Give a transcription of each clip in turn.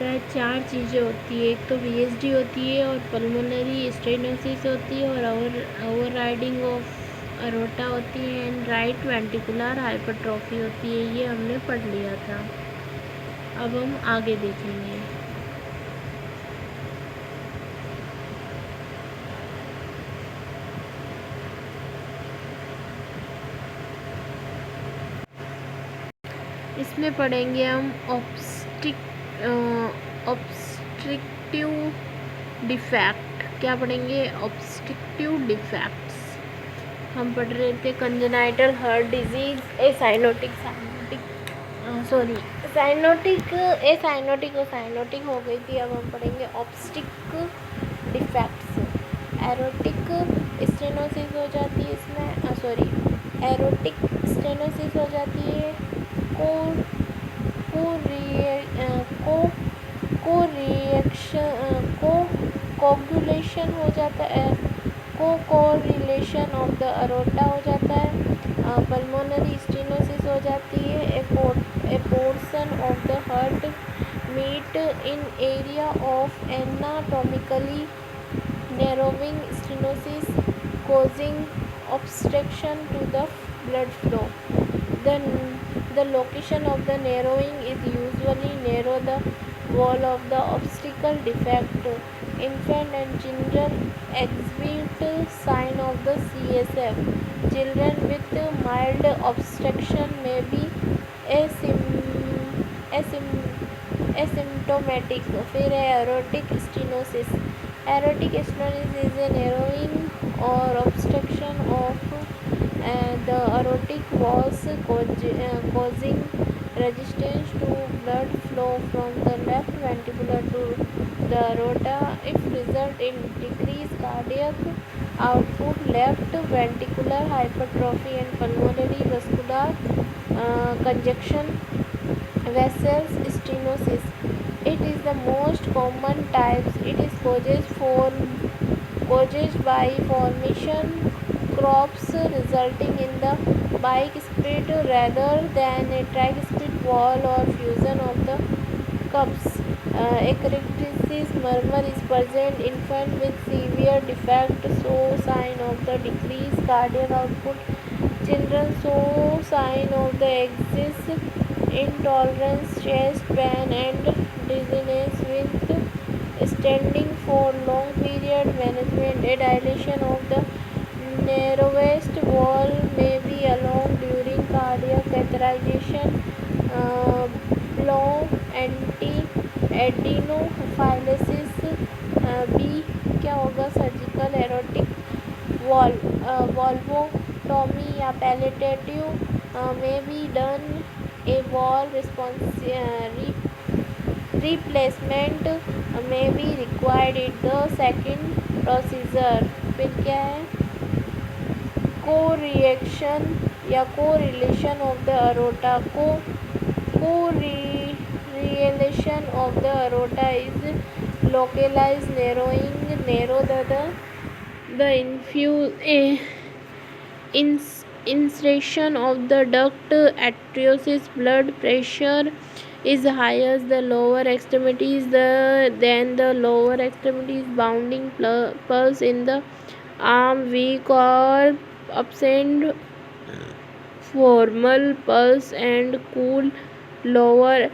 होता है, 4 चीज़ें होती है। एक तो VSD होती है और पल्मोनरी स्टेनोसिस होती है और ओवरराइडिंग ऑफ अरोटा होती है एंड राइट वेंट्रिकुलर हाइपरट्रॉफी होती है। ये हमने पढ़ लिया था। अब हम आगे देखेंगे। इसमें पढ़ेंगे हम ऑब्स्ट्रिक्टिव डिफेक्ट। क्या पढ़ेंगे? ऑब्स्ट्रिक्टिव डिफेक्ट्स। हम पढ़ रहे थे कंजेनाइटल हार्ट डिजीज, साइनोटिक और साइनोटिक हो गई थी। अब हम पढ़ेंगे ऑब्स्ट्रिक डिफेक्ट्स। एरोटिक स्टेनोसिस हो जाती है इसमें, एरोटिक स्टेनोसिस हो जाती है। कोगुलेशन हो जाता है, कोरिलेशन ऑफ द अरोटा हो जाता है। पल्मोनरी स्टेनोसिस हो जाती है। A portion of the heart meat in area of anatomically narrowing stenosis causing obstruction to the blood flow. The location of the narrowing is usually near the wall of the obstacle defect. Infant and children exhibit sign of the CSF. Children with mild obstruction may be asymptomatic. फिर है aortic stenosis. Aortic stenosis is a narrowing or obstruction of the aortic valves causing resistance to blood flow from the left ventricle to the aorta. It results in decreased cardiac output, left ventricular hypertrophy and pulmonary vascular congestion. Vessels stenosis. It is the most common types. It is caused by formation crops resulting in the bicuspid rather than a tricuspid wall or fusion of the cups. Eccritis murmur is present. Infant with severe defect show sign of the decreased cardiac output. Children show sign of the excess intolerance, chest pain and dizziness with standing for long period. Management. A dilation of the narrowest wall may be along during cardiac catheterization. Long anti-adenophylaxis. B क्या होगा? Surgical erotic valvotomy या palliative may be done. A valve replacement may be required in the second procedure. फिर क्या है? co-reaction या correlation of the aorta. Correlation of the aorta is localized narrowing. Narrow the insertion of the duct. Arteriosus. Blood pressure is highest the lower extremities than the lower extremities. Bounding pulse in the arm weak or absent. Formal pulse and cool lower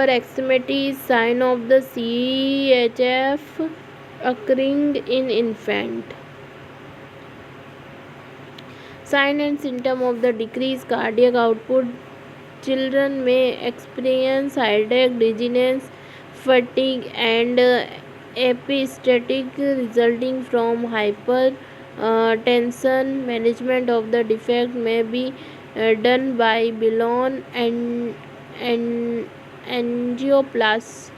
extremities. Sign of the CHF occurring in infant. Sign and symptom of the decreased cardiac output. Children may experience headache, dizziness, fatigue and epistatic resulting from hypertension. Management of the defect may be done by balloon and angioplasty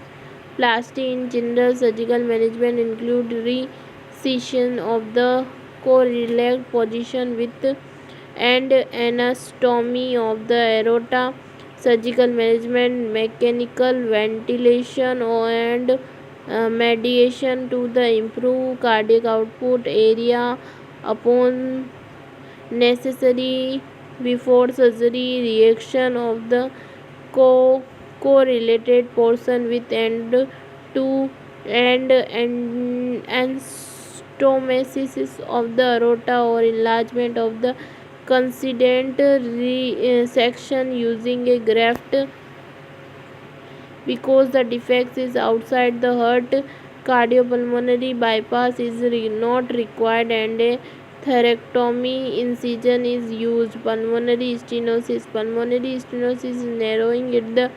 in general. Surgical management include resection of the correlate position with and anastomy of the aorta. Surgical management, mechanical ventilation and mediation to the improve cardiac output area upon necessary before surgery. Reaction of the co- correlated portion with end to end anastomosis of the aorta or enlargement of the coincident section using a graft because the defect is outside the heart. Cardiopulmonary bypass is not required and a thoracotomy incision is used. Pulmonary stenosis. Pulmonary stenosis is narrowing at the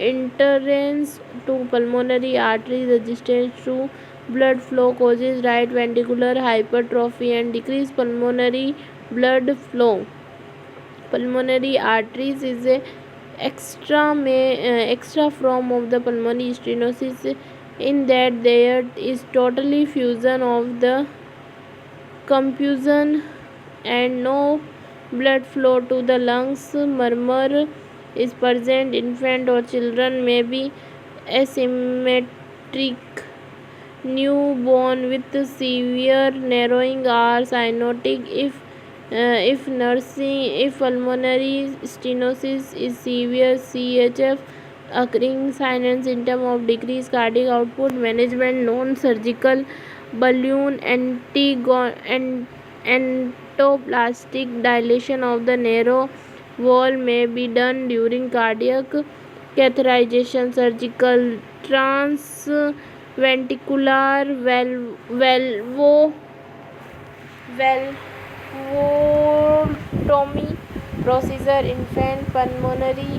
entrance to pulmonary artery. Resistance to blood flow causes right ventricular hypertrophy and decreased pulmonary blood flow. Pulmonary arteries is a extra form of the pulmonary stenosis in that there is totally fusion of the confusion and no blood flow to the lungs. Murmur is present. Infant or children may be asymmetric. Newborn with severe narrowing are cyanotic. If pulmonary stenosis is severe, CHF occurring sign and symptom of decreased cardiac output. Management. Non-surgical balloon endoplastic dilation of the narrow wall may be done during cardiac catheterization. Surgical. Transventricular valvotomy procedure. Infant pulmonary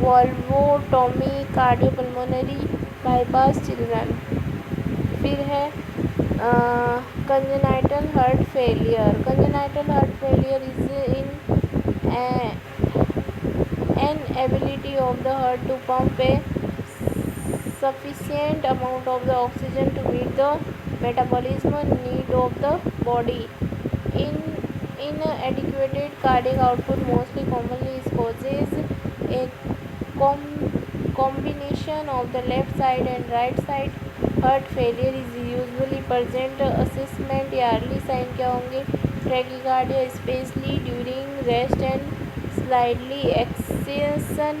valvotomy. Cardiopulmonary bypass children. फिर है congenital heart failure. Congenital heart failure is an ability of the heart to pump a sufficient amount of the oxygen to meet the metabolism need of the body. Inadequate cardiac output mostly commonly causes a combination of the left side and right side. Heart failure is usually present. Assessment या early sign क्या होंगे? Tachycardia especially during rest and slightly exertion.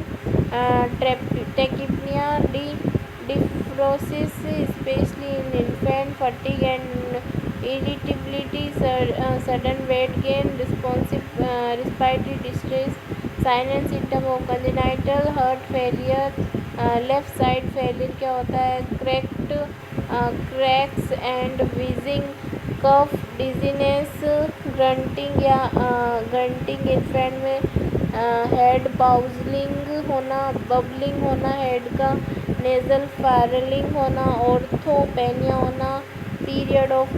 Tachypnea, dephrosis especially in infant. Fatigue and irritability. Sudden weight gain. Respiratory distress. Sign and symptom of congenital heart failure. Left side failure क्या होता है? Cracks and wheezing. Cough, dizziness, grunting infant में. Head बाउजलिंग होना, bubbling होना head का. Nasal फायरलिंग होना. Orthopnoea होना. पीरियड ऑफ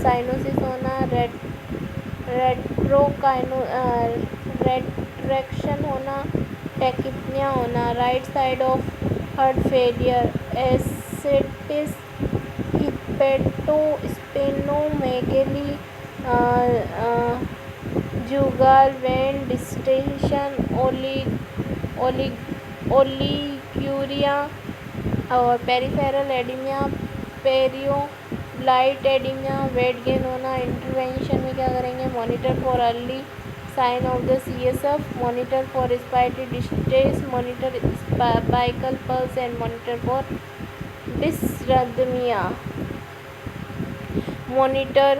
साइनोसिस होना. रेट्रैक्शन होना. टैकिप्निया होना. Right side of heart failure. Ascites, hepatosplenomegaly, jugular vein distension, oliguria और पेरिफेरल एडीमिया. पेरियोलाइट एडीमिया. वेट गेन होना. इंटरवेंशन में क्या करेंगे? Monitor for early sign of the CSF, monitor for respiratory distress, monitor spical pulse and monitor for dysrhythmia. Monitor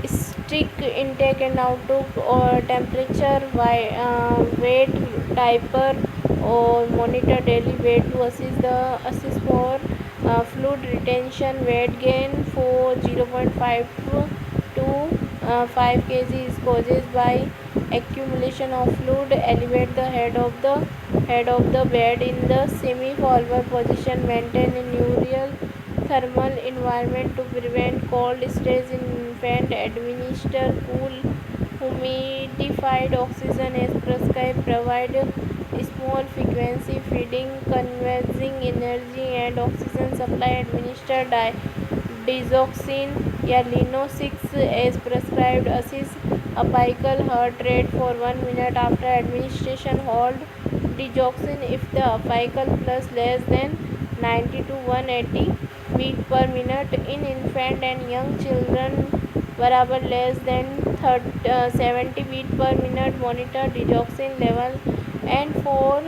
strict intake and outlook or temperature, weight, diaper or monitor daily weight to assist for fluid retention. Weight gain for 0.5 to 5 kg is caused by accumulation of fluid. Elevate the head of the bed in the semi-forward position. Maintain a neutral thermal environment to prevent cold stress in infant. Administer cool humidified oxygen as prescribed. Provide small frequency feeding, conserving energy and oxygen supply. Administer digoxin या Lino-6 as prescribed. Assist apical heart rate for 1 minute after administration. Hold digoxin if the apical pulse less than 90 to 180 beat per minute. In infant and young children बराबर less than 70 beat per minute. Monitor digoxin level and four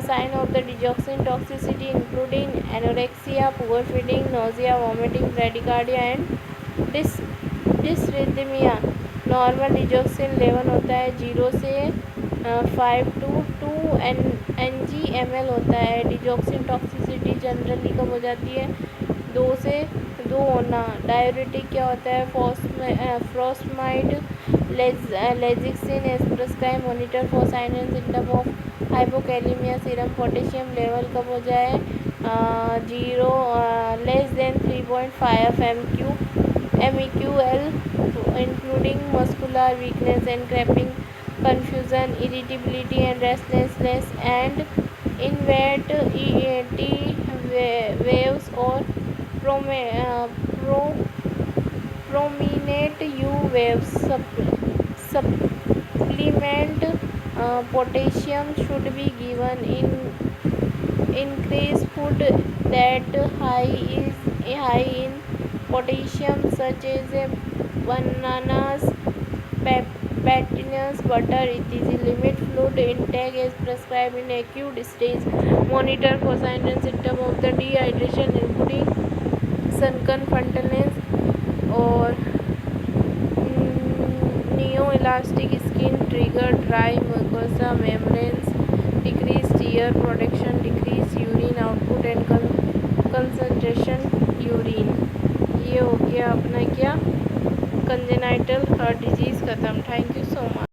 sign of the digoxin toxicity including anorexia, poor feeding, nausea, vomiting, bradycardia and डिसरिथमिया। Normal digoxin level होता है 0 से 5 to 2 NG/ml होता है। Digoxin toxicity generally कब हो जाती है? 2 होना। डाययूरेटिक क्या होता है? फ्रोस्माइड लेजिक्सिन as prescribe. Monitor for sign and symptom of hypokalaemia. Serum potassium level कब हो जाए? 0 less than 3.5 MEQL, including muscular weakness and cramping, confusion, irritability and restlessness, and inward T waves or prominent U waves. Supplement potassium should be given in increased food that high in potassium, such as bananas, peanuts, butter, etc. Limit fluid intake as prescribed in acute stage. Monitor for signs and symptoms of the dehydration, including sunken funnels or neoelastic skin, trigger dry mucosa membranes, decreased tear production, decreased urine output and concentration urine। ये हो गया अपना क्या congenital heart disease ख़त्म। Thank you so much.